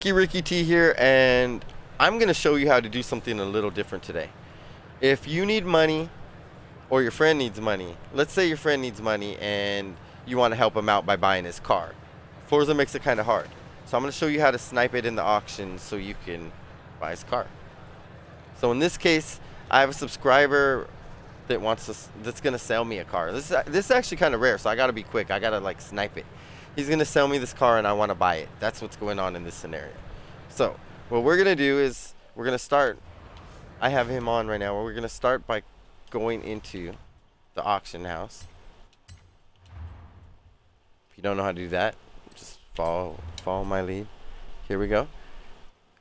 SlickyRickyT here, and I'm going to show you how to do something a little different today. If you need money or your friend needs money, let's say your friend needs money and you want to help him out by buying his car. Forza makes it kind of hard. So I'm going to show you how to snipe it in the auction so you can buy his car. So in this case, I have a subscriber that that's going to sell me a car. This is actually kind of rare, so I got to be quick. I got to like snipe it. He's going to sell me this car and I want to buy it. That's what's going on in this scenario. So what we're going to do is we're going to start. I have him on right now. We're going to start by going into the auction house. If you don't know how to do that, just follow my lead. Here we go.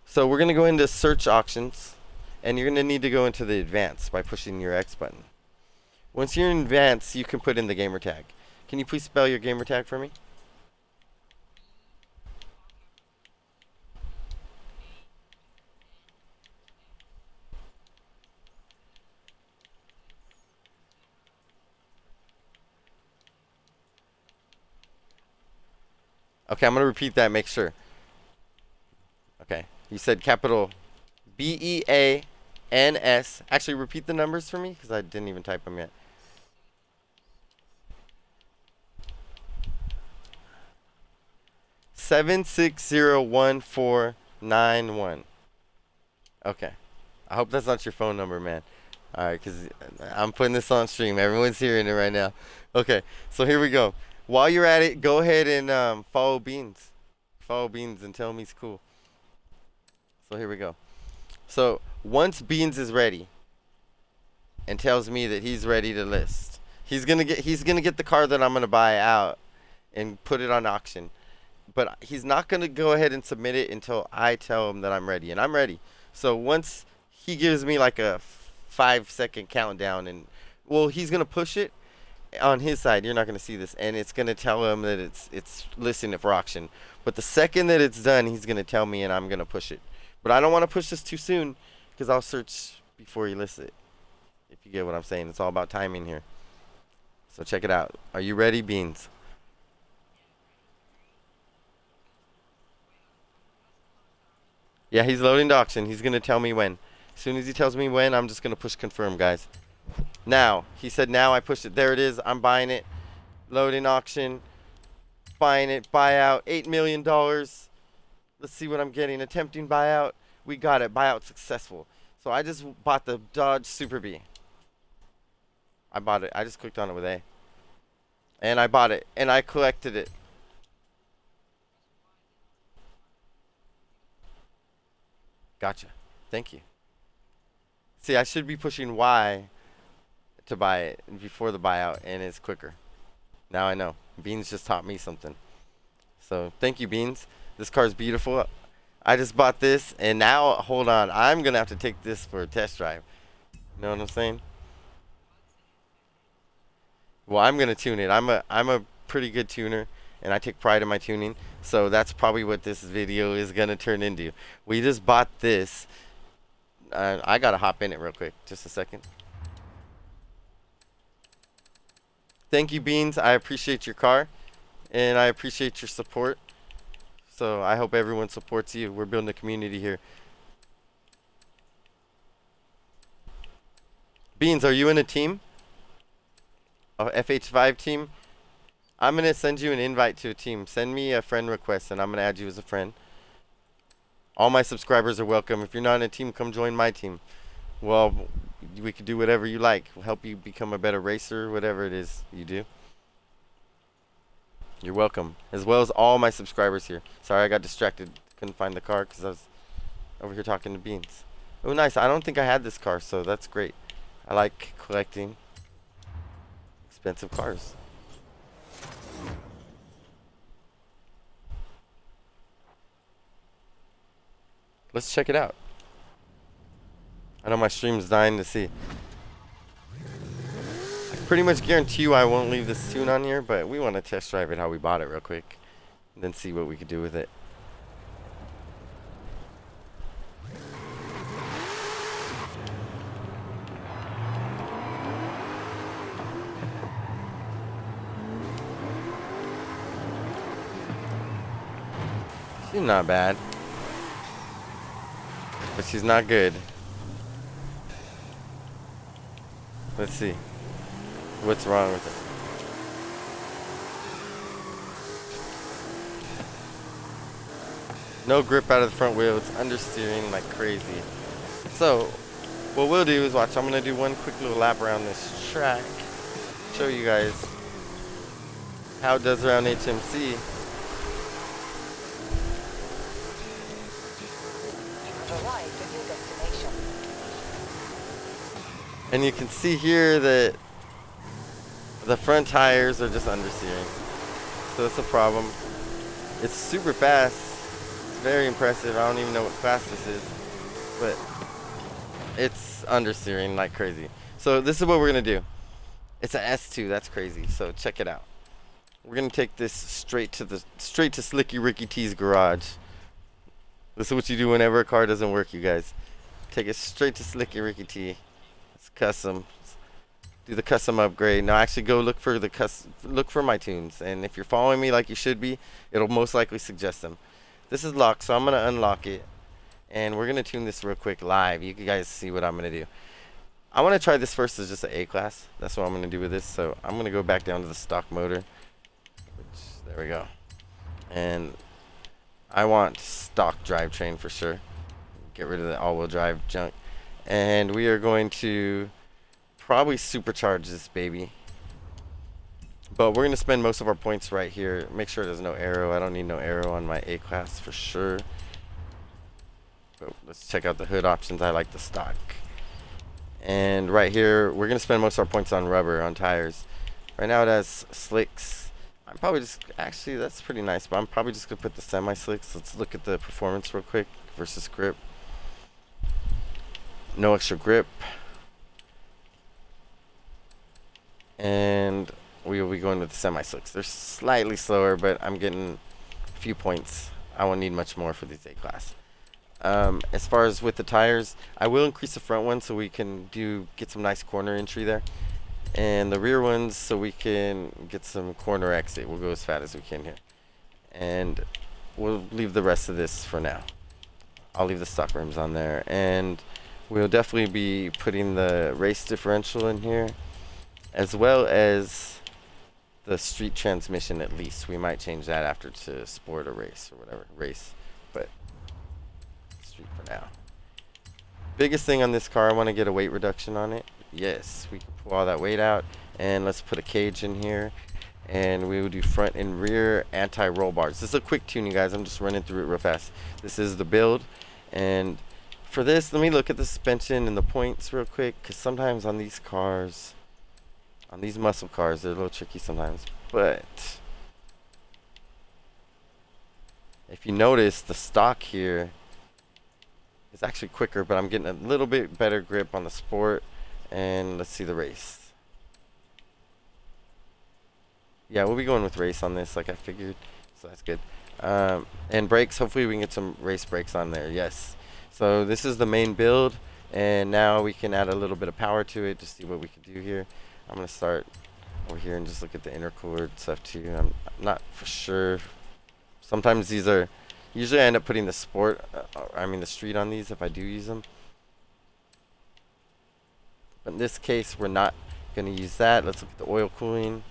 So we're going to go into search auctions, and you're going to need to go into the advanced by pushing your X button. Once you're in advanced, you can put in the gamer tag. Can you please spell your gamer tag for me? Okay, I'm going to repeat that, make sure. Okay, you said capital BEANS. Actually, repeat the numbers for me because I didn't even type them yet. Seven 6 0 1 4 9 1. Okay, I hope that's not your phone number, man. All right, because I'm putting this on stream. Everyone's hearing it right now. Okay, so here we go. While you're at it, go ahead and follow Beans. Follow Beans and tell him he's cool. So here we go. So once Beans is ready and tells me that he's ready to list, he's gonna get the car that I'm gonna buy out and put it on auction. But he's not gonna go ahead and submit it until I tell him that I'm ready, and I'm ready. So once he gives me like a 5-second countdown, and well, he's gonna push it on his side. You're not going to see this, and it's going to tell him that it's listing it for auction. But the second that it's done, he's going to tell me, and I'm going to push it. But I don't want to push this too soon because I'll search before he lists it. If you get what I'm saying, it's all about timing here. So check it out. Are you ready, Beans? Yeah, he's loading the auction. He's going to tell me when. As soon as he tells me when, I'm just going to push confirm, guys. Now, he said now, I pushed it. There it is. I'm buying it. Loading auction. Buying it. Buyout. $8 million. Let's see what I'm getting. Attempting buyout. We got it. Buyout successful. So I just bought the Dodge Super B. I bought it. I just clicked on it with A. And I bought it. And I collected it. Gotcha. Thank you. See, I should be pushing Y to buy it before the buyout, and it's quicker. Now I know. Beans just taught me something. So thank you, Beans. This car is beautiful. I just bought this, and now hold on. I'm gonna have to take this for a test drive. You know what I'm saying? Well, I'm gonna tune it. I'm a pretty good tuner, and I take pride in my tuning. So that's probably what this video is gonna turn into. We just bought this. I gotta hop in it real quick. Just a second. Thank you, Beans. I appreciate your car, and I appreciate your support. So I hope everyone supports you. We're building a community here. Beans, are you in a team? A FH5 team? I'm going to send you an invite to a team. Send me a friend request, and I'm going to add you as a friend. All my subscribers are welcome. If you're not in a team, come join my team. Well, we could do whatever you like. We'll help you become a better racer, whatever it is you do. You're welcome. As well as all my subscribers here. Sorry, I got distracted. Couldn't find the car because I was over here talking to Beans. Oh, nice. I don't think I had this car, so that's great. I like collecting expensive cars. Let's check it out. I know my stream's dying to see. I pretty much guarantee you I won't leave this tune on here, but we want to test drive it how we bought it real quick. And then see what we could do with it. She's not bad. but she's not good. Let's see. What's wrong with it? No grip out of the front wheel. It's understeering like crazy. So, what we'll do is watch. I'm going to do one quick little lap around this track. Show you guys how it does around HMC. And you can see here that the front tires are just understeering. So it's a problem. It's super fast. It's very impressive. I don't even know what class this is. But it's understeering like crazy. So this is what we're going to do. It's an S2. That's crazy. So check it out. We're going to take this straight to SlickyRickyT's garage. This is what you do whenever a car doesn't work, you guys. Take it straight to SlickyRickyT. It's custom. Do the custom upgrade. Now actually go look for my tunes, and if you're following me like you should be, it'll most likely suggest them. This is locked, so I'm gonna unlock it, and we're gonna tune this real quick live. You guys see what I'm gonna do. I want to try this first as just an A class. That's what I'm gonna do with this. So I'm gonna go back down to the stock motor, there we go, and I want stock drivetrain for sure. Get rid of the all-wheel drive junk, and we are going to probably supercharge this baby, but we're going to spend most of our points right here. Make sure there's no arrow. I don't need no arrow on my A class for sure. But let's check out the hood options. I like the stock. And right here we're going to spend most of our points on rubber, on tires. Right now it has slicks. I'm probably just, actually that's pretty nice, but I'm probably just going to put the semi slicks. Let's look at the performance real quick versus grip. No extra grip. And we will be going with the semi-slicks. They're slightly slower, but I'm getting a few points. I won't need much more for these A-class. As far as with the tires, I will increase the front one so we can get some nice corner entry there. And the rear ones so we can get some corner exit. We'll go as fast as we can here. And we'll leave the rest of this for now. I'll leave the stock rims on there. And we'll definitely be putting the race differential in here, as well as the street transmission. At least we might change that after to sport or race or whatever race, but street for now. Biggest thing on this car, I want to get a weight reduction on it. Yes, we can pull all that weight out, and let's put a cage in here, and we will do front and rear anti-roll bars. This is a quick tune, you guys. I'm just running through it real fast. This is the build, and for this, let me look at the suspension and the points real quick, because sometimes on these cars, on these muscle cars, they're a little tricky sometimes. But if you notice, the stock here is actually quicker, but I'm getting a little bit better grip on the sport. And let's see the race. Yeah, we'll be going with race on this, like I figured, so that's good. And brakes, hopefully we can get some race brakes on there. Yes. So this is the main build, and now we can add a little bit of power to it to see what we can do here. I'm going to start over here and just look at the intercooler stuff too. I'm not for sure. Sometimes these are, usually I end up putting the the street on these if I do use them. But in this case, we're not going to use that. Let's look at the oil cooling.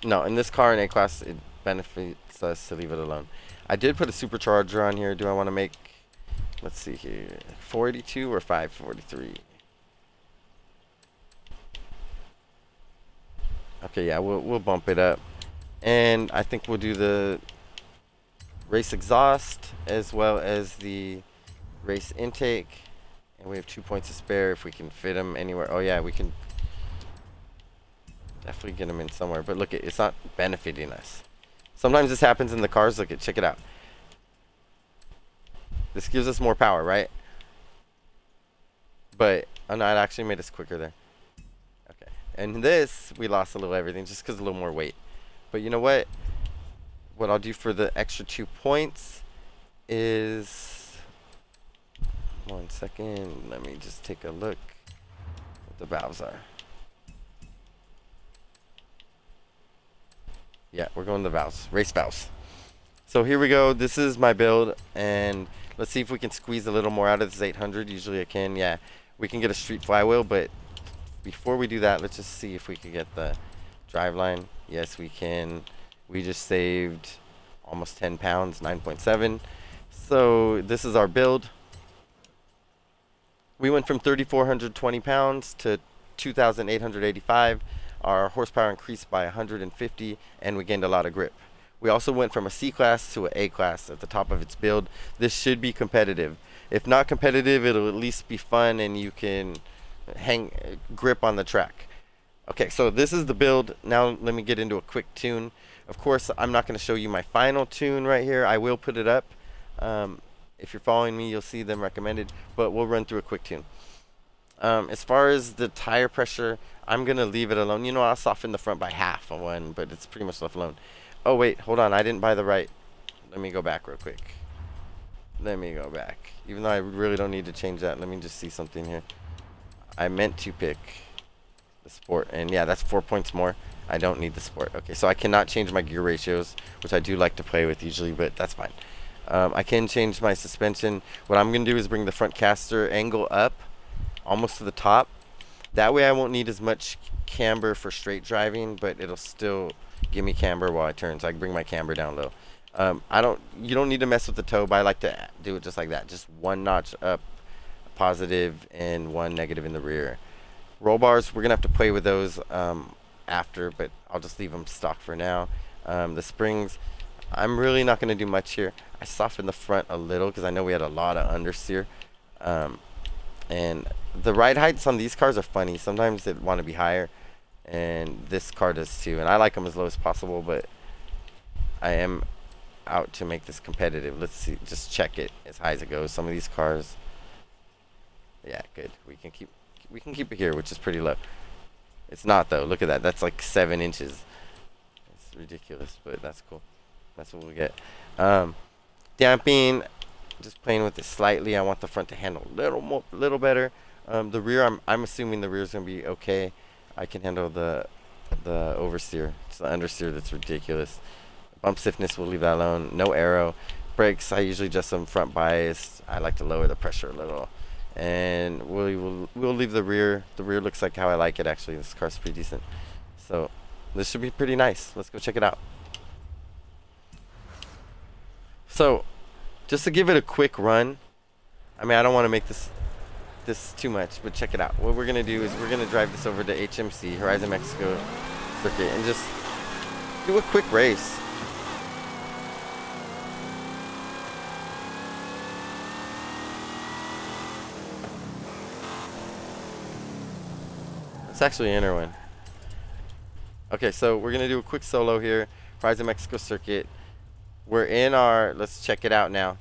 No, in this car in A-Class, it benefits us to leave it alone. I did put a supercharger on here. Do I want to make, let's see here, 482 or 543? Okay, yeah, we'll bump it up. And I think we'll do the race exhaust as well as the race intake. And we have 2 points to spare if we can fit them anywhere. Oh yeah, we can definitely get them in somewhere. But look, it's not benefiting us. Sometimes this happens in the cars. Look, check it out. This gives us more power, right? But, oh no, it actually made us quicker there. Okay. And this, we lost a little everything just because a little more weight. But you know what? What I'll do for the extra 2 points is, 1 second, let me just take a look what the valves are. Yeah, we're going to valves, race valves. So here we go. This is my build, and let's see if we can squeeze a little more out of this 800. Usually I can. Yeah, we can get a street flywheel, but before we do that, let's just see if we can get the driveline. Yes, we can. We just saved almost 10 pounds, 9.7. So this is our build. We went from 3,420 pounds to 2,885. Our horsepower increased by 150, and we gained a lot of grip. We also went from a C class to an A class at the top of its build. This should be competitive. If not competitive, it'll at least be fun, and you can grip on the track. Okay, so this is the build. Now let me get into a quick tune. Of course, I'm not going to show you my final tune right here. I will put it up. If you're following me, you'll see them recommended, but we'll run through a quick tune. As far as the tire pressure, I'm going to leave it alone. You know, I'll soften the front by half on one, but it's pretty much left alone. Oh, wait, hold on. I didn't buy the right. Let me go back real quick. Let me go back. Even though I really don't need to change that, let me just see something here. I meant to pick the sport, and yeah, that's 4 points more. I don't need the sport. Okay, so I cannot change my gear ratios, which I do like to play with usually, but that's fine. I can change my suspension. What I'm going to do is bring the front caster angle up almost to the top. That way I won't need as much camber for straight driving, but it'll still give me camber while I turn, so I can bring my camber down low. You don't need to mess with the toe, but I like to do it just like that. Just one notch up positive and one negative in the rear. Roll bars, we're going to have to play with those after, but I'll just leave them stock for now. The springs, I'm really not going to do much here. I softened the front a little because I know we had a lot of understeer. And the ride heights on these cars are funny. Sometimes they want to be higher, and this car does too. And I like them as low as possible, but I am out to make this competitive. Let's see, just check it as high as it goes. Some of these cars, yeah, good. We can keep it here, which is pretty low. It's not though. Look at that. That's like 7 inches. It's ridiculous, but that's cool. That's what we'll get. Damping, just playing with it slightly. I want the front to handle a little better. The rear, I'm assuming the rear is gonna be okay. I can handle the oversteer. It's the understeer that's ridiculous. Bump stiffness, we'll leave that alone. No aero. Brakes, I usually adjust them front biased. I like to lower the pressure a little. And we'll leave the rear. The rear looks like how I like it actually. This car's pretty decent. So this should be pretty nice. Let's go check it out. So just to give it a quick run, I mean, I don't want to make this too much, but check it out. What we're gonna do is we're gonna drive this over to HMC, Horizon Mexico Circuit, and just do a quick race. Let's actually enter one. Okay, so we're gonna do a quick solo here, Horizon Mexico Circuit. We're in our, let's check it out now.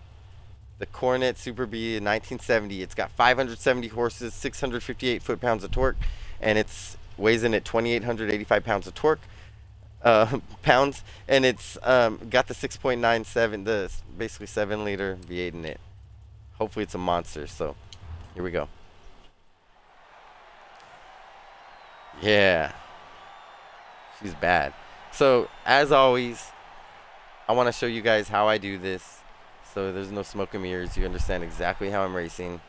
The Coronet Super B in 1970. It's got 570 horses, 658 foot-pounds of torque, and it's weighs in at 2,885 pounds of torque, pounds, and it's got the 6.97, the basically 7-liter V8 in it. Hopefully it's a monster. So here we go. Yeah, she's bad. So as always, I want to show you guys how I do this. So there's no smoke and mirrors. You understand exactly how I'm racing.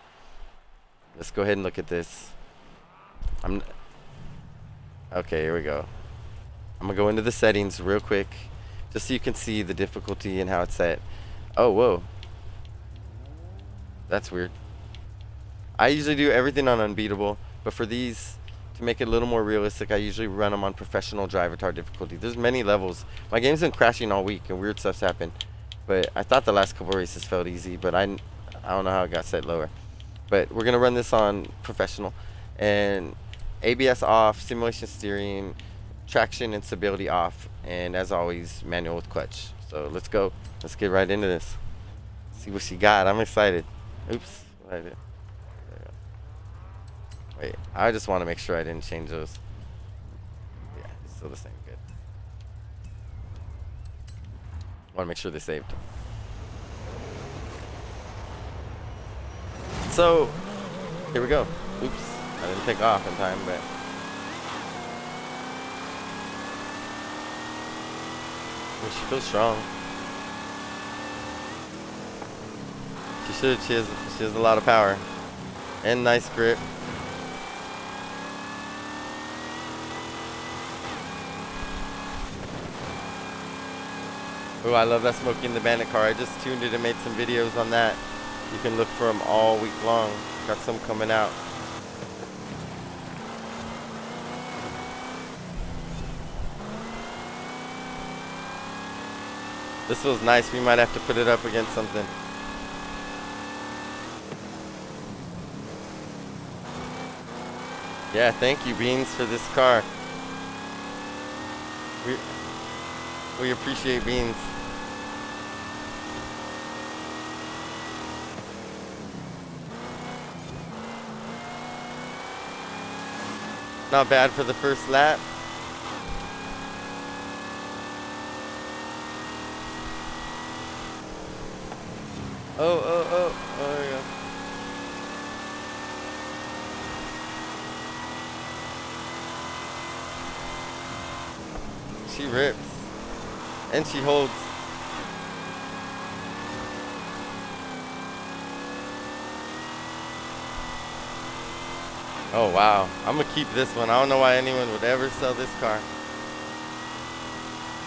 Let's go ahead and look at this. Okay, here we go. I'm going to go into the settings real quick, just so you can see the difficulty and how it's set. Oh, whoa. That's weird. I usually do everything on unbeatable, but for these, to make it a little more realistic, I usually run them on professional driver difficulty. There's many levels. My game's been crashing all week and weird stuff's happened. But I thought the last couple races felt easy, but I don't know how it got set lower. But we're going to run this on professional. And ABS off, simulation steering, traction and stability off, and as always, manual with clutch. So let's go. Let's get right into this. See what she got. I'm excited. Oops. What did I do? There we go. Wait, I just want to make sure I didn't change those. Yeah, it's still the same. Good. Want to make sure they saved. So here we go. Oops, I didn't take off in time, but well, she feels strong. She should. She has a lot of power and nice grip. Oh, I love that Smokey and the Bandit car. I just tuned it and made some videos on that. You can look for them all week long. Got some coming out. This feels nice. We might have to put it up against something. Yeah, thank you, Beans, for this car. We appreciate Beans. Not bad for the first lap. Oh, there we go. She rips. And she holds. Oh wow, I'm gonna keep this one. I don't know why anyone would ever sell this car.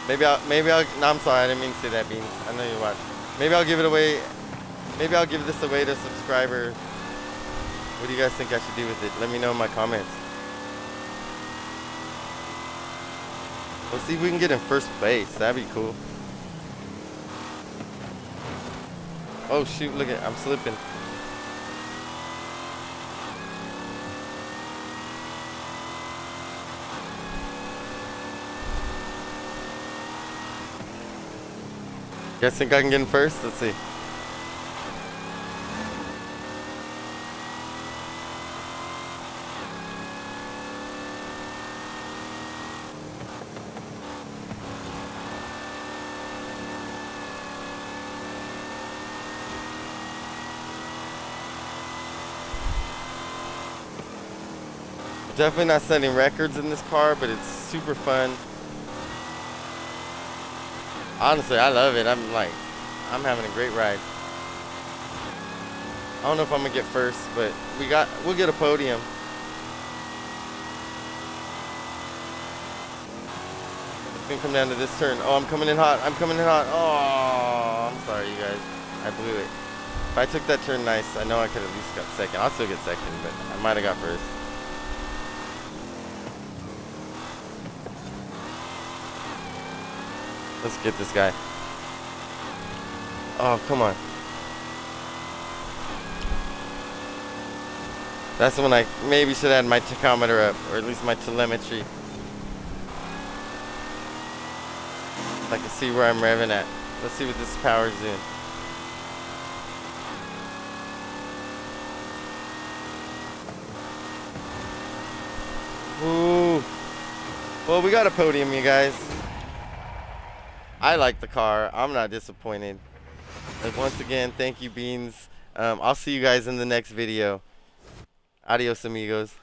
Maybe I'll, no, I'm sorry, I didn't mean to say that, Beans. I know you watch. Maybe I'll give it away. Maybe I'll give this away to a subscriber. What do you guys think I should do with it? Let me know in my comments. Let's see if we can get in first place. That'd be cool. Oh shoot, look at, I'm slipping. You guys think I can get in first? Let's see. Definitely not setting records in this car, but it's super fun. Honestly, I love it. I'm having a great ride. I don't know if I'm gonna get first, but we'll get a podium. It's gonna come down to this turn. Oh, I'm coming in hot. I'm coming in hot. Oh, I'm sorry, you guys. I blew it. If I took that turn nice, I know I could at least got second. I'll still get second, but I might have got first. Let's get this guy. Oh, come on. That's when I maybe should add my tachometer up, or at least my telemetry. I can see where I'm revving at. Let's see what this power's doing. Ooh. Well, we got a podium, you guys. I like the car. I'm not disappointed. Like, once again, thank you, Beans. I'll see you guys in the next video. Adios, amigos.